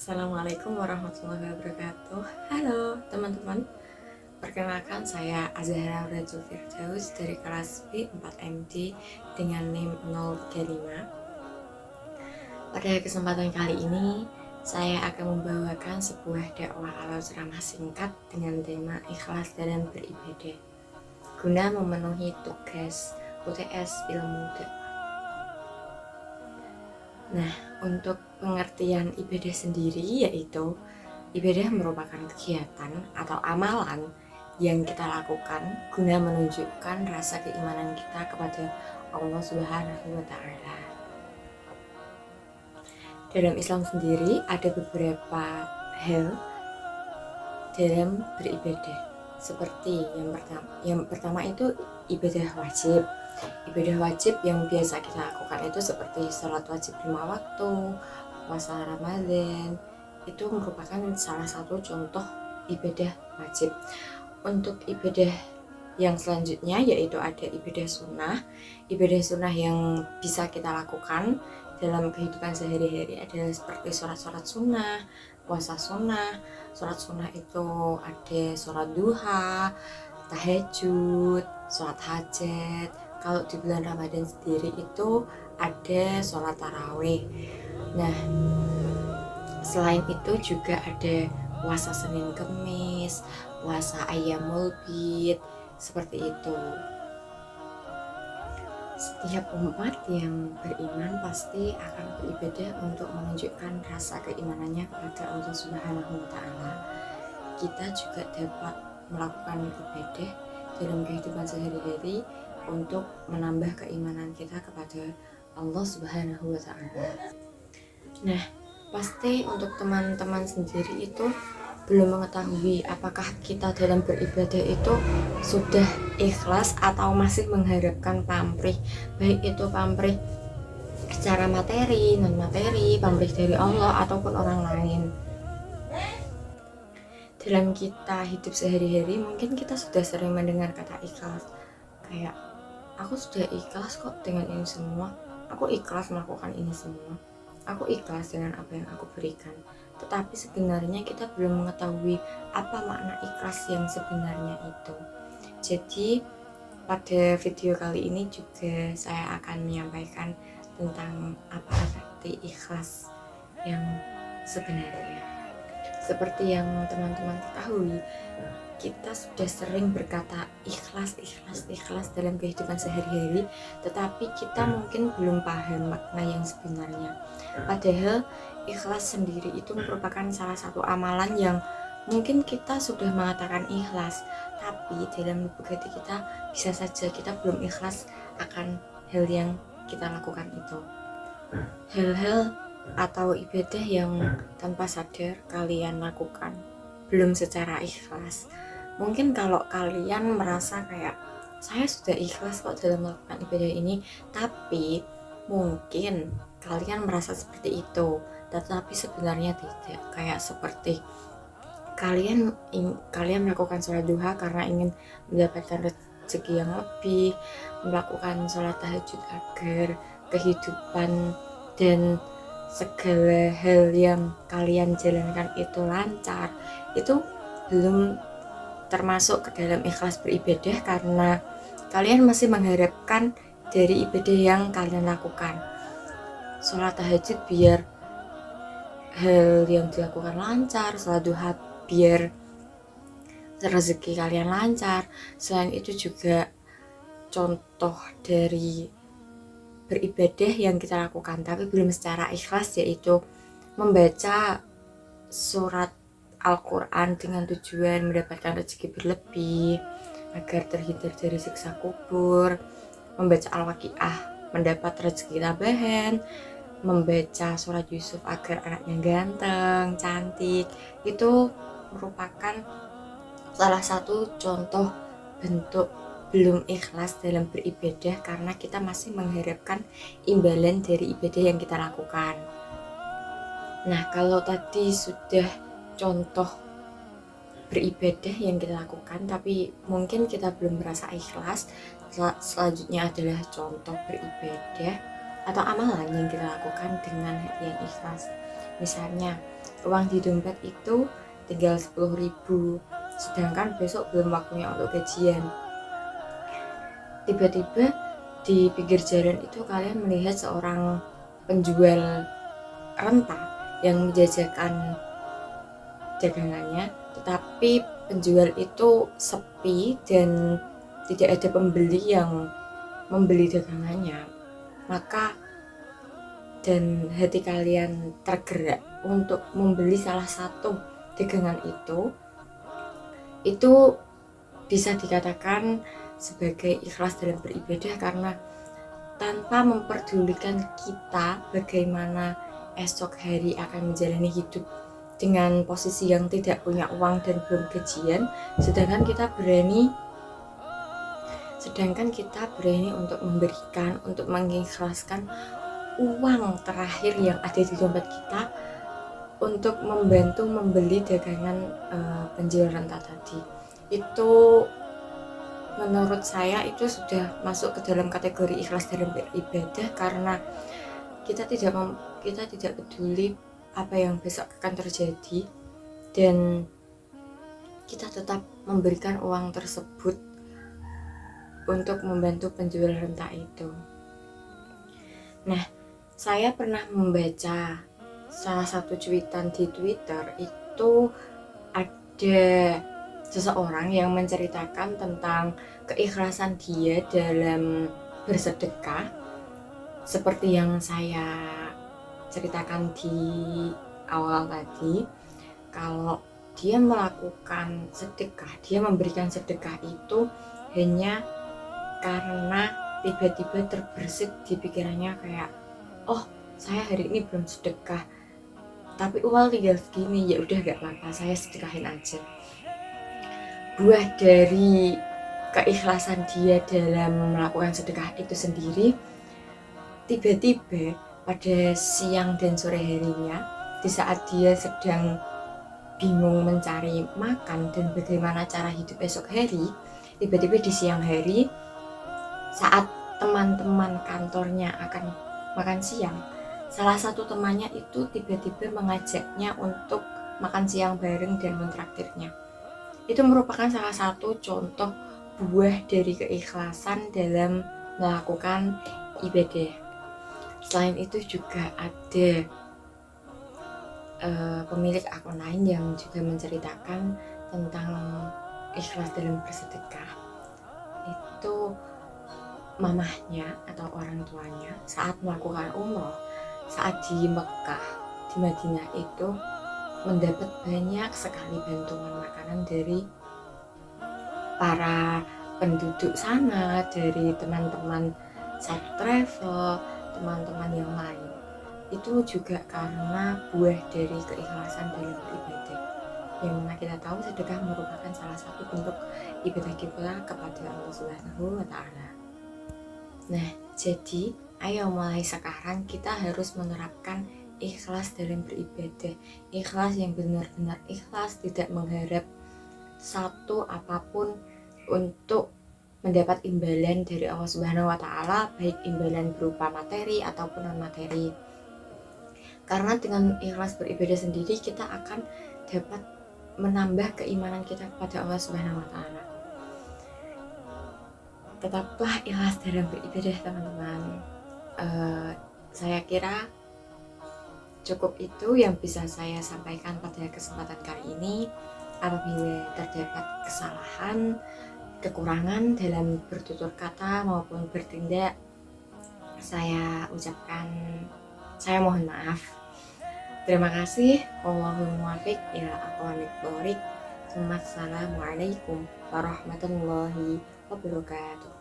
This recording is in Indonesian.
Assalamualaikum warahmatullahi wabarakatuh. Halo teman-teman, perkenalkan saya Azahra Rajul Firdaus dari kelas B 4MD dengan NIM 035. Pada kesempatan kali ini saya akan membawakan sebuah dakwah atau ceramah singkat dengan tema ikhlas dalam beribadah guna memenuhi tugas UTS Ilmu Dakwah. Nah, untuk pengertian ibadah sendiri yaitu ibadah merupakan kegiatan atau amalan yang kita lakukan guna menunjukkan rasa keimanan kita kepada Allah Subhanahu wa Ta'ala. Dalam Islam sendiri ada beberapa hal dalam beribadah. Seperti yang pertama itu ibadah wajib. Ibadah wajib yang biasa kita lakukan itu seperti sholat wajib 5 waktu, puasa Ramadan, itu merupakan salah satu contoh ibadah wajib. Untuk ibadah yang selanjutnya yaitu ada ibadah sunnah. Ibadah sunnah yang bisa kita lakukan dalam kehidupan sehari-hari adalah seperti sholat sunnah, puasa sunnah. Sholat sunnah itu ada sholat duha, tahajud, sholat hajat. Kalau di bulan Ramadan sendiri itu ada sholat tarawih. Nah, selain itu juga ada puasa Senin Kemis, puasa Ayyamul Bid, seperti itu. Setiap umat yang beriman pasti akan beribadah untuk menunjukkan rasa keimanannya kepada Allah Subhanahu wa Ta'ala. Kita juga dapat melakukan ibadah dalam kehidupan sehari-hari untuk menambah keimanan kita kepada Allah Subhanahu wa Ta'ala. Nah, pasti untuk teman-teman sendiri itu belum mengetahui apakah kita dalam beribadah itu sudah ikhlas atau masih mengharapkan pamrih, baik itu pamrih secara materi, non materi, pamrih dari Allah ataupun orang lain. Dalam kita hidup sehari-hari mungkin kita sudah sering mendengar kata ikhlas, kayak aku sudah ikhlas kok dengan ini semua, aku ikhlas melakukan ini semua, aku ikhlas dengan apa yang aku berikan. Tetapi sebenarnya kita belum mengetahui apa makna ikhlas yang sebenarnya itu. Jadi pada video kali ini juga saya akan menyampaikan tentang apa arti ikhlas yang sebenarnya. Seperti yang teman-teman ketahui, kita sudah sering berkata ikhlas dalam kehidupan sehari-hari, tetapi kita mungkin belum paham makna yang sebenarnya. Padahal ikhlas sendiri itu merupakan salah satu amalan yang mungkin kita sudah mengatakan ikhlas, tapi dalam lubuk hati kita bisa saja kita belum ikhlas akan hal yang kita lakukan itu. Hal-hal atau ibadah yang tanpa sadar kalian lakukan belum secara ikhlas. Mungkin kalau kalian merasa kayak saya sudah ikhlas kok dalam melakukan ibadah ini, tapi mungkin kalian merasa seperti itu, tetapi sebenarnya tidak. Kayak seperti kalian melakukan sholat duha karena ingin mendapatkan rezeki yang lebih, melakukan sholat tahajud agar kehidupan dan segala hal yang kalian jalankan itu lancar. Itu belum termasuk ke dalam ikhlas beribadah karena kalian masih mengharapkan dari ibadah yang kalian lakukan. Sholat tahajud biar hal yang dilakukan lancar, sholat duha biar rezeki kalian lancar. Selain itu juga contoh dari beribadah yang kita lakukan tapi belum secara ikhlas yaitu membaca surat Al-Quran dengan tujuan mendapatkan rezeki berlebih agar terhindar dari siksa kubur, membaca Al-Waqiah mendapat rezeki tambahan, membaca surat Yusuf agar anaknya ganteng, cantik. Itu merupakan salah satu contoh bentuk belum ikhlas dalam beribadah karena kita masih mengharapkan imbalan dari ibadah yang kita lakukan. Nah, kalau tadi sudah contoh beribadah yang kita lakukan tapi mungkin kita belum merasa ikhlas, selanjutnya adalah contoh beribadah atau amalan yang kita lakukan dengan hati yang ikhlas. Misalnya uang di dompet itu tinggal 10.000, sedangkan besok belum waktunya untuk gajian. Tiba-tiba di pinggir jalan itu kalian melihat seorang penjual rentah yang menjajakan dagangannya, tetapi penjual itu sepi dan tidak ada pembeli yang membeli dagangannya. Maka dan hati kalian tergerak untuk membeli salah satu dagangan itu bisa dikatakan sebagai ikhlas dalam beribadah, karena tanpa memperdulikan kita bagaimana esok hari akan menjalani hidup dengan posisi yang tidak punya uang dan belum gajian, sedangkan kita berani untuk memberikan, untuk mengikhlaskan uang terakhir yang ada di dompet kita untuk membantu membeli dagangan penjual rentah tadi. Itu menurut saya itu sudah masuk ke dalam kategori ikhlas dalam beribadah, karena kita tidak peduli apa yang besok akan terjadi, dan kita tetap memberikan uang tersebut untuk membantu penjual rentah itu. Nah, saya pernah membaca salah satu cuitan di Twitter, itu ada seseorang yang menceritakan tentang keikhlasan dia dalam bersedekah, seperti yang saya ceritakan di awal tadi. Kalau dia melakukan sedekah, dia memberikan sedekah itu hanya karena tiba-tiba terbersit di pikirannya kayak, oh saya hari ini belum sedekah, tapi uang tinggal segini, ya udah gak apa-apa, saya sedekahin aja. Buah dari keikhlasan dia dalam melakukan sedekah itu sendiri, tiba-tiba pada siang dan sore harinya, di saat dia sedang bingung mencari makan dan bagaimana cara hidup esok hari, tiba-tiba di siang hari saat teman-teman kantornya akan makan siang, salah satu temannya itu tiba-tiba mengajaknya untuk makan siang bareng dan mentraktirnya. Itu merupakan salah satu contoh buah dari keikhlasan dalam melakukan ibadah. Selain itu juga ada pemilik akun lain yang juga menceritakan tentang ikhlas dalam bersedekah. Itu mamahnya atau orang tuanya saat melakukan umroh, saat di Mekah, di Madinah itu mendapat banyak sekali bantuan makanan dari para penduduk sana, dari teman-teman satu travel, teman-teman yang lain. Itu juga karena buah dari keikhlasan dalam beribadah, yang mana kita tahu sedekah merupakan salah satu bentuk ibadah kita kepada Allah Subhanahu wa Ta'ala. Nah, jadi ayo mulai sekarang kita harus menerapkan ikhlas dalam beribadah, ikhlas yang benar-benar ikhlas, tidak mengharap satu apapun untuk mendapat imbalan dari Allah Subhanahu wa Ta'ala, baik imbalan berupa materi ataupun non materi. Karena dengan ikhlas beribadah sendiri kita akan dapat menambah keimanan kita kepada Allah Subhanahu wa Ta'ala. Tetaplah ikhlas dalam beribadah, teman-teman. Saya kira cukup itu yang bisa saya sampaikan pada kesempatan kali ini. Apabila terdapat kesalahan, kekurangan dalam bertutur kata maupun bertindak, saya mohon maaf. Terima kasih. Wallahul muwaffiq ila aqwamit thoriq. Assalamualaikum warahmatullahi wabarakatuh.